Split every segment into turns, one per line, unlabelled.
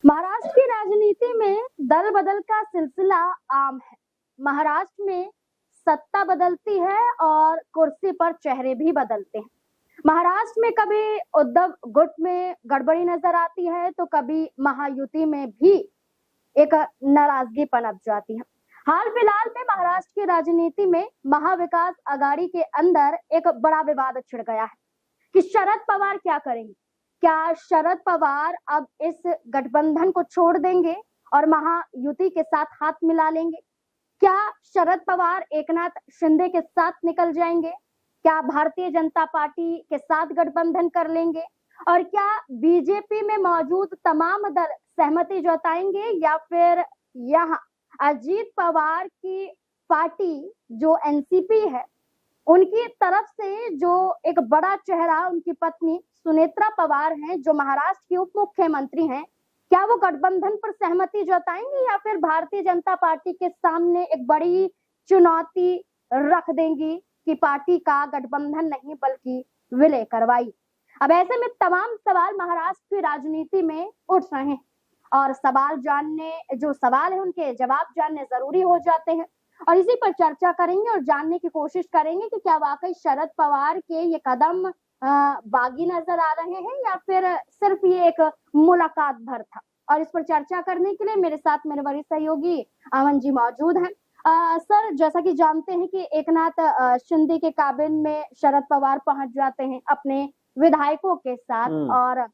महाराष्ट्र की राजनीति में दल बदल का सिलसिला आम है। महाराष्ट्र में सत्ता बदलती है और कुर्सी पर चेहरे भी बदलते हैं। महाराष्ट्र में कभी उद्धव गुट में गड़बड़ी नजर आती है तो कभी महायुति में भी एक नाराजगी पनप जाती है। हाल फिलहाल में महाराष्ट्र की राजनीति में महाविकास आघाड़ी के अंदर एक बड़ा विवाद छिड़ गया है कि शरद पवार क्या करेंगे। क्या शरद पवार अब इस गठबंधन को छोड़ देंगे और महायुति के साथ हाथ मिला लेंगे? क्या शरद पवार एकनाथ शिंदे के साथ निकल जाएंगे? क्या भारतीय जनता पार्टी के साथ गठबंधन कर लेंगे? और क्या बीजेपी में मौजूद तमाम दल सहमति जताएंगे या फिर यहाँ अजीत पवार की पार्टी जो एनसीपी है उनकी तरफ से जो एक बड़ा चेहरा उनकी पत्नी सुनेत्रा पवार हैं जो महाराष्ट्र की उप मुख्यमंत्री हैं, क्या वो गठबंधन पर सहमति जताएंगी या फिर भारतीय जनता पार्टी के सामने एक बड़ी चुनौती रख देंगी कि पार्टी का गठबंधन नहीं बल्कि विलय करवाई? अब ऐसे में तमाम सवाल महाराष्ट्र की राजनीति में उठ रहे हैं और सवाल है उनके जवाब जानने जरूरी हो जाते हैं और इसी पर चर्चा करेंगे और जानने की कोशिश करेंगे कि क्या वाकई शरद पवार के ये कदम बागी नजर आ रहे हैं या फिर सिर्फ ये एक मुलाकात भर था। और इस पर चर्चा करने के लिए मेरे साथ मेरे वरिष्ठ सहयोगी अमन जी मौजूद हैं। सर, जैसा कि जानते हैं कि एकनाथ शिंदे के काबिन में शरद पवार पहुंच जाते हैं अपने विधायकों के साथ और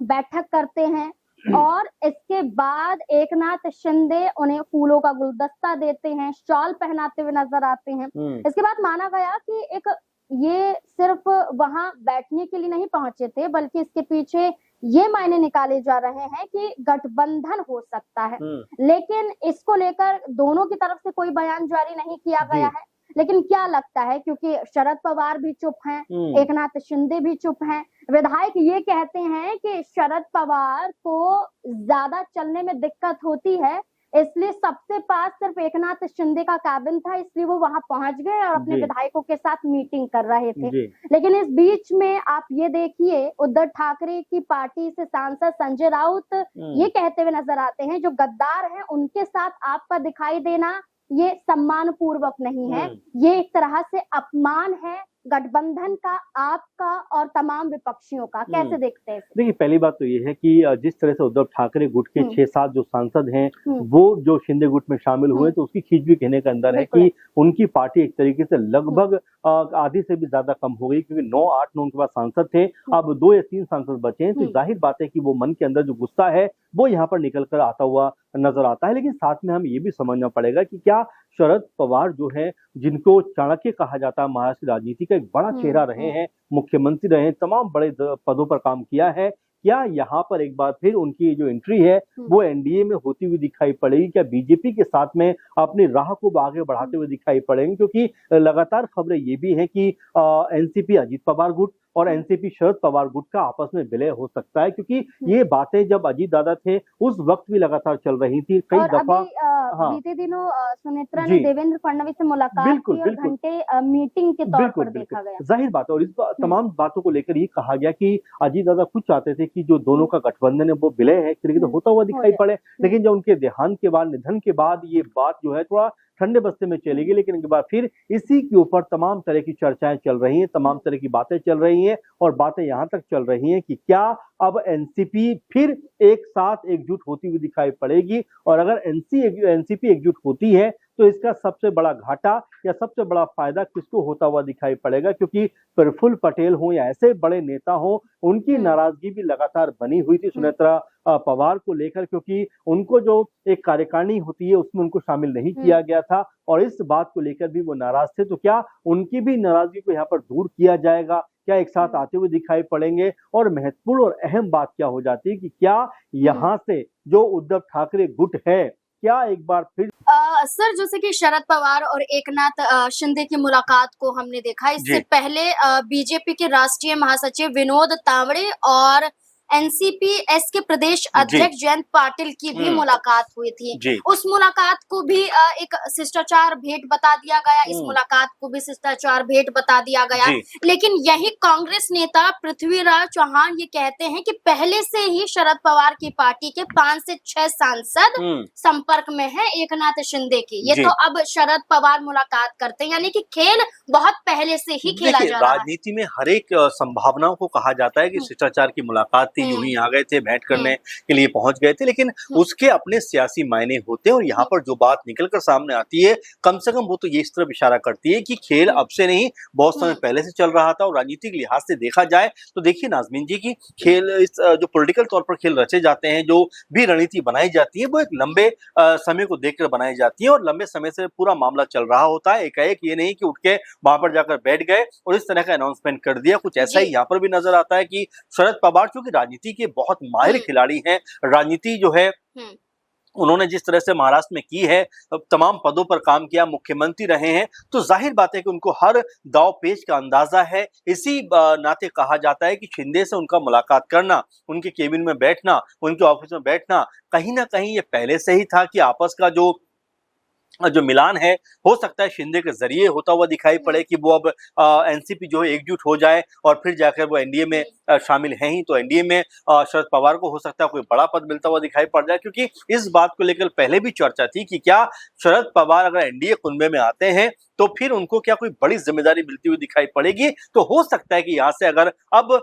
बैठक करते हैं और इसके बाद एकनाथ शिंदे उन्हें फूलों का गुलदस्ता देते हैं, शॉल पहनाते हुए नजर आते हैं। इसके बाद माना गया कि ये सिर्फ वहां बैठने के लिए नहीं पहुंचे थे बल्कि इसके पीछे ये मायने निकाले जा रहे हैं कि गठबंधन हो सकता है। लेकिन इसको लेकर दोनों की तरफ से कोई बयान जारी नहीं किया गया है। लेकिन क्या लगता है, क्योंकि शरद पवार भी चुप हैं, एकनाथ शिंदे भी चुप हैं, विधायक ये कहते हैं कि शरद पवार को ज्यादा चलने में दिक्कत होती है इसलिए सबसे पास सिर्फ एकनाथ शिंदे का कैबिन था इसलिए वो वहां पहुंच गए और अपने विधायकों के साथ मीटिंग कर रहे थे। लेकिन इस बीच में आप ये देखिए उद्धव ठाकरे की पार्टी से सांसद संजय राउत ये कहते हुए नजर आते हैं जो गद्दार हैं उनके साथ आपका दिखाई देना ये सम्मान पूर्वक नहीं है, ये एक तरह से अपमान है गठबंधन का, आपका और तमाम विपक्षियों का। कैसे देखते हैं?
देखिए, पहली बात तो ये है कि जिस तरह से उद्धव ठाकरे गुट के 6-7 जो सांसद हैं वो जो शिंदे गुट में शामिल हुए तो उसकी खींचवी कहने के अंदर है कि उनकी पार्टी एक तरीके से लगभग आधी से भी ज्यादा कम हो गई, क्योंकि 9-8 उनके पास सांसद थे, अब 2 या 3 सांसद बचे हैं। तो जाहिर बात है कि वो मन के अंदर जो गुस्सा है वो यहाँ पर निकल कर आता हुआ नजर आता है। लेकिन साथ में हमें ये भी समझना पड़ेगा कि क्या शरद पवार जो है, जिनको चाणक्य कहा जाता है, महाराष्ट्र राजनीति का एक बड़ा चेहरा रहे हैं, मुख्यमंत्री रहे हैं, तमाम बड़े पदों पर काम किया है, क्या यहाँ पर एक बार फिर उनकी जो एंट्री है वो एनडीए में होती हुई दिखाई पड़ेगी? क्या बीजेपी के साथ में अपनी राह को आगे बढ़ाते हुए दिखाई पड़ेंगे? क्योंकि लगातार खबरें ये भी हैं कि एनसीपी अजीत पवार गुट और एनसीपी शरद पवार गुट का आपस में विलय हो सकता है, क्योंकि ये बातें जब अजीत दादा थे उस वक्त भी लगातार चल रही थी। कई दफा
बीते दिनों सुनेत्रा ने देवेंद्र फडणवीस से मुलाकात की और घंटे मीटिंग के तौर पर देखा गया।
जाहिर बात है, और इस तमाम बातों को लेकर ये कहा गया कि अजीत दादा खुद चाहते थे कि जो दोनों का गठबंधन है वो विलय है एक तरीके से होता हुआ दिखाई पड़े। लेकिन जब उनके देहांत के बाद, निधन के बाद ये बात जो है थोड़ा ठंडे बस्ते में चलेगी। लेकिन एक बार फिर इसी के ऊपर तमाम तरह की चर्चाएं चल रही हैं, तमाम तरह की बातें चल रही हैं और बातें यहां तक चल रही हैं कि क्या अब एनसीपी फिर एक साथ एकजुट होती हुई दिखाई पड़ेगी? और अगर एनसीपी एकजुट होती है तो इसका सबसे बड़ा घाटा या सबसे बड़ा फायदा किसको होता हुआ दिखाई पड़ेगा? क्योंकि प्रफुल्ल पटेल हो या ऐसे बड़े नेता हो, उनकी नाराजगी भी लगातार बनी हुई थी सुनेत्रा पवार को लेकर, क्योंकि उनको जो एक कार्यकारिणी होती है उसमें उनको शामिल नहीं किया गया था और इस बात को लेकर भी वो नाराज थे। तो क्या उनकी भी नाराजगी को यहाँ पर दूर किया जाएगा? क्या एक साथ आते हुए दिखाई पड़ेंगे? और महत्वपूर्ण और अहम बात क्या हो जाती है कि क्या यहाँ से जो उद्धव ठाकरे गुट है, क्या एक बार फिर
सर, जैसे कि शरद पवार और एकनाथ शिंदे की मुलाकात को हमने देखा, इससे पहले बीजेपी के राष्ट्रीय महासचिव विनोद तावड़े और एनसीपी-एस के प्रदेश अध्यक्ष जयंत पाटिल की भी मुलाकात हुई थी। उस मुलाकात को भी एक शिष्टाचार भेंट बता दिया गया, इस मुलाकात को भी शिष्टाचार भेंट बता दिया गया। लेकिन यही कांग्रेस नेता पृथ्वीराज चौहान ये कहते हैं कि पहले से ही शरद पवार की पार्टी के 5 से 6 सांसद संपर्क में है एकनाथ शिंदे की। ये तो अब शरद पवार मुलाकात करते हैं, यानी कि खेल बहुत पहले से ही खेला जा रहा है।
राजनीति में हर एक संभावनाओं को कहा जाता है कि शिष्टाचार की मुलाकात थी, यूं ही आ गए थे, भेंट करने के लिए पहुंच गए थे, लेकिन उसके अपने सियासी मायने होते हैं। और यहाँ पर जो बात निकलकर सामने आती है, कम से कम वो तो ये इस तरफ इशारा करती है कि खेल अब से नहीं, बहुत समय पहले से चल रहा था। और राजनीतिक लिहाज से देखा जाए तो देखिए नाज़मीन जी की खेल, इस जो पॉलिटिकल तौर पर खेल रचे जाते हैं, जो भी रणनीति बनाई जाती है, वो एक लंबे समय को देखकर बनाई जाती है और लंबे समय से पूरा मामला चल रहा होता है। एकाएक ये नहीं कि उठ के वहां पर जाकर बैठ गए और इस तरह का अनाउंसमेंट कर दिया। कुछ ऐसा ही यहाँ पर भी नजर आता है कि शरद पवार चूंकि राजनीति के बहुत माहिर खिलाड़ी हैं, राजनीति जो है उन्होंने जिस तरह से महाराष्ट्र में की है, तमाम पदों पर काम किया, मुख्यमंत्री रहे हैं, तो जाहिर बात है कि उनको हर दाव पेच का अंदाजा है। इसी नाते कहा जाता है कि शिंदे से उनका मुलाकात करना, उनके केबिन में बैठना, उनके ऑफिस में बैठना, कहीं ना कहीं ये पहले से ही था कि आपस का जो मिलान है, हो सकता है शिंदे के जरिए होता हुआ दिखाई पड़े कि वो अब एनसीपी जो है एकजुट हो जाए और फिर जाकर वो एनडीए में शामिल हैं ही, तो एनडीए में शरद पवार को हो सकता है कोई बड़ा पद मिलता हुआ दिखाई पड़ जाए। क्योंकि इस बात को लेकर पहले भी चर्चा थी कि क्या शरद पवार अगर एनडीए कुनबे में आते हैं तो फिर उनको क्या कोई बड़ी जिम्मेदारी मिलती हुई दिखाई पड़ेगी। तो हो सकता है कि यहाँ से अगर अब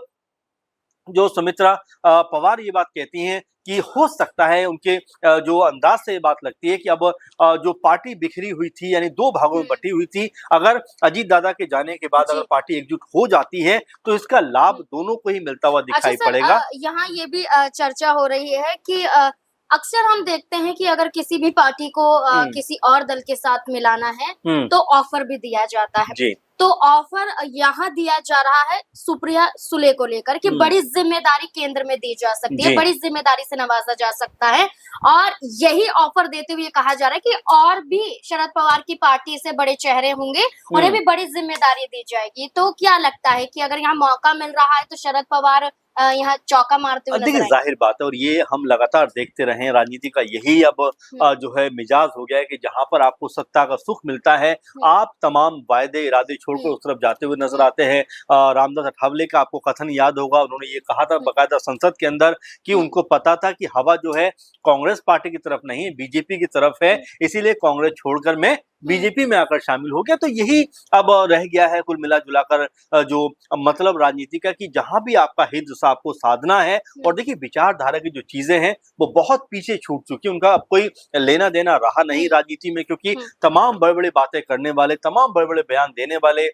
जो सुमित्रा पवार ये बात कहती हैं कि हो सकता है उनके जो अंदाज से ये बात लगती है कि अब जो पार्टी बिखरी हुई थी, यानी दो भागों में बटी हुई थी, अगर अजीत दादा के जाने के बाद अगर पार्टी एकजुट हो जाती है तो इसका लाभ दोनों को ही मिलता हुआ दिखाई पड़ेगा।
यहाँ ये भी चर्चा हो रही है कि अक्सर हम देखते हैं कि अगर किसी भी पार्टी को किसी और दल के साथ मिलाना है तो ऑफर भी दिया जाता है। तो ऑफर यहाँ दिया जा रहा है सुप्रिया सुले को लेकर कि बड़ी जिम्मेदारी केंद्र में दी जा सकती है, बड़ी जिम्मेदारी से नवाजा जा सकता है। और यही ऑफर देते हुए कहा जा रहा है कि और भी शरद पवार की पार्टी से बड़े चेहरे होंगे, उन्हें भी बड़ी जिम्मेदारी दी जाएगी। तो क्या लगता है कि अगर यहाँ मौका मिल रहा है तो शरद पवार यहाँ चौका मारते हुए
देखिए जाहिर बात है, और ये हम लगातार देखते रहे हैं, राजनीति का यही अब जो है मिजाज हो गया है कि जहां पर आपको सत्ता का सुख मिलता है, आप तमाम वायदे इरादे छोड़कर उस तरफ जाते हुए नजर आते हैं। रामदास अठावले का आपको कथन याद होगा, उन्होंने ये कहा था बाकायदा संसद के अंदर कि उनको पता था कि हवा जो है कांग्रेस पार्टी की तरफ नहीं, बीजेपी की तरफ है, इसीलिए कांग्रेस छोड़कर मैं बीजेपी में आकर शामिल हो गया। तो यही अब रह गया है कुल मिला जुलाकर जो मतलब राजनीति का, कि जहां भी आपका हित आपको साधना है, और देखिए विचारधारा की जो चीजें हैं वो बहुत पीछे छूट चुकी, उनका अब कोई लेना देना रहा नहीं राजनीति में। क्योंकि तमाम बड़े बड़े बातें करने वाले, तमाम बड़े बड़े बयान देने वाले,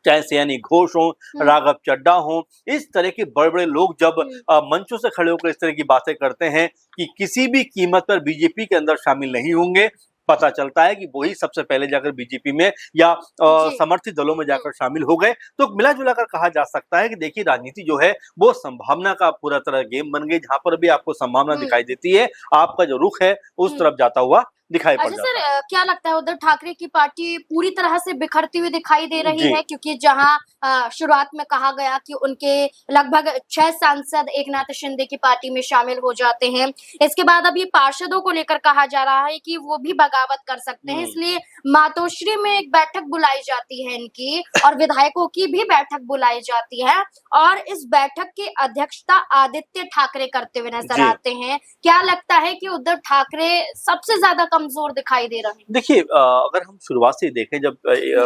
चाहे सयानी घोष हो, राघव चड्डा हो, इस तरह के बड़े बड़े लोग जब मंचों से खड़े होकर इस तरह की बातें करते हैं कि किसी भी कीमत पर बीजेपी के अंदर शामिल नहीं होंगे, पता चलता है कि वही सबसे पहले जाकर बीजेपी में या समर्थित दलों में जाकर शामिल हो गए। तो मिला जुलाकर कहा जा सकता है कि देखिए राजनीति जो है वो संभावना का पूरा तरह गेम बन गई, जहां पर भी आपको संभावना दिखाई देती है, आपका जो रुख है उस तरफ जाता हुआ दिखाई पड़ जाता है।
सर क्या लगता है उद्धव ठाकरे की पार्टी पूरी तरह से बिखरती हुई दिखाई दे रही है? क्योंकि जहां शुरुआत में कहा गया कि उनके लगभग 6 सांसद एकनाथ शिंदे की पार्टी में शामिल हो जाते हैं, इसके बाद अब ये पार्षदों को लेकर कहा जा रहा है कि वो भी बगावत कर सकते हैं, इसलिए मातोश्री में एक बैठक बुलाई जाती है इनकी, और विधायकों की भी बैठक बुलाई जाती है, और इस बैठक की अध्यक्षता आदित्य ठाकरे करते हुए नजर आते हैं। क्या लगता है कि उद्धव ठाकरे सबसे ज्यादा कमजोर दिखाई दे रहे हैं?
देखिए अगर हम शुरुआत से देखें, जब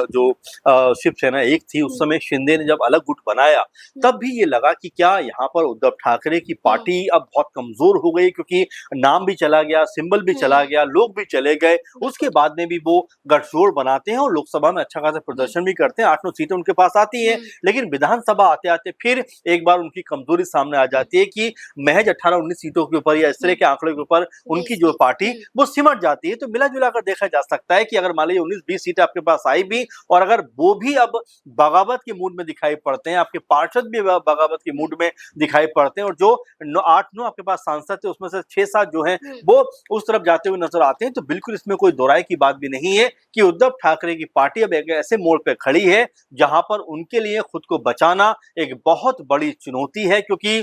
जो शिवसेना एक थी उस समय शिंदे ने जब अलग गुट बनाया, तब भी ये लगा कि क्या यहाँ पर उद्धव ठाकरे की पार्टी अब बहुत कमजोर हो गई, क्योंकि नाम भी चला गया, सिंबल भी चला गया, लोग भी चले गए। उसके बाद में भी वो गठजोड़ बनाते हैं और लोकसभा में अच्छा खासा प्रदर्शन भी करते हैं, 8-9 सीटें उनके पास आती है, लेकिन विधानसभा आते आते फिर एक बार उनकी कमजोरी सामने आ जाती है कि महज 18-19 सीटों के ऊपर या इस तरह के आंकड़ों के ऊपर उनकी जो पार्टी वो सिमट जाती है। तो मिला जुला कर देखा जा सकता है कि अगर मान लीजिए 19-20 सीटें आपके पास आई भी, और अगर वो भी अब बगावत के मूड में दिखाई पड़ते हैं, आपके पार्षद भी बगावत के मूड में दिखाई पड़ते हैं, और जो 8-9 आपके पास सांसद थे उसमें से 6-7 जो हैं वो उस तरफ जाते हुए नजर आते हैं, तो बिल्कुल इसमें कोई दोहराई की बात भी नहीं है कि उद्धव ठाकरे की पार्टी अब एक ऐसे मोड़ पे खड़ी है जहां पर उनके लिए खुद को बचाना एक बहुत बड़ी चुनौती है। क्योंकि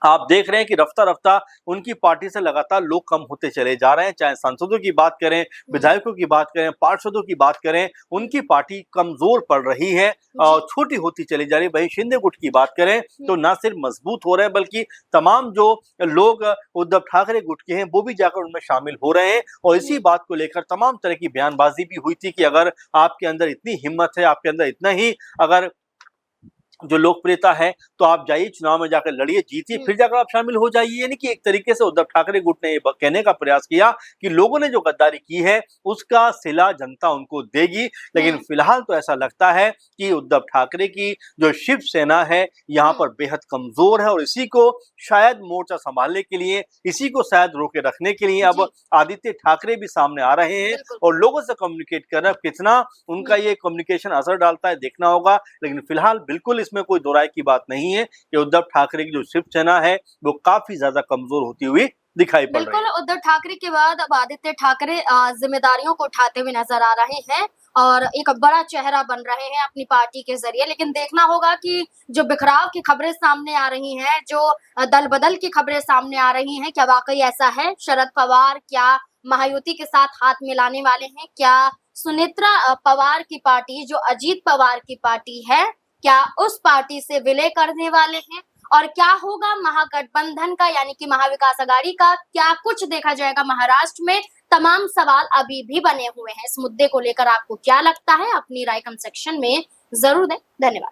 आप देख रहे हैं कि रफ्ता रफ्ता उनकी पार्टी से लगातार लोग कम होते चले जा रहे हैं, चाहे सांसदों की बात करें, विधायकों की बात करें, पार्षदों की बात करें, उनकी पार्टी कमजोर पड़ रही है और छोटी होती चली जा रही है। वहीं शिंदे गुट की बात करें तो ना सिर्फ मजबूत हो रहे हैं बल्कि तमाम जो लोग उद्धव ठाकरे गुट के हैं वो भी जाकर उनमें शामिल हो रहे हैं और इसी बात को लेकर तमाम तरह की बयानबाजी भी हुई थी कि अगर आपके अंदर इतनी हिम्मत है, आपके अंदर इतना ही अगर जो लोकप्रियता है तो आप जाइए चुनाव में जाकर लड़िए, जीतिए, फिर जाकर आप शामिल हो जाइए। यानी कि एक तरीके से उद्धव ठाकरे गुट ने ये कहने का प्रयास किया कि लोगों ने जो गद्दारी की है उसका सिला जनता उनको देगी। लेकिन फिलहाल तो ऐसा लगता है कि उद्धव ठाकरे की जो शिवसेना है यहाँ पर बेहद कमजोर है और इसी को शायद मोर्चा संभालने के लिए, इसी को शायद रोके रखने के लिए अब आदित्य ठाकरे भी सामने आ रहे हैं और लोगों से कम्युनिकेट कर रहे हैं। कितना उनका ये कम्युनिकेशन असर डालता है देखना होगा, लेकिन फिलहाल बिल्कुल इसमें कोई दो राय की बात नहीं है कि उद्धव ठाकरे की जो शिवसेना है वो काफी ज्यादा कमजोर होती हुई दिखाई पड़ रही है।
बिल्कुल, उद्धव ठाकरे के बाद अब आदित्य ठाकरे जिम्मेदारियों को उठाते हुए नजर आ रहे हैं और एक बड़ा चेहरा बन रहे हैं अपनी पार्टी के जरिए। लेकिन देखना होगा कि जो बिखराव की खबरें सामने आ रही हैं, जो दल बदल की खबरें सामने आ रही हैं, क्या वाकई ऐसा है? शरद पवार क्या महायुति के साथ हाथ मिलाने वाले हैं? क्या सुनेत्रा पवार की पार्टी, जो अजीत पवार की पार्टी है, क्या उस पार्टी से विलय करने वाले हैं? और क्या होगा महागठबंधन का, यानी कि महाविकास अघाड़ी का? क्या कुछ देखा जाएगा महाराष्ट्र में? तमाम सवाल अभी भी बने हुए हैं। इस मुद्दे को लेकर आपको क्या लगता है? अपनी राय कमेंट सेक्शन में जरूर दें। धन्यवाद।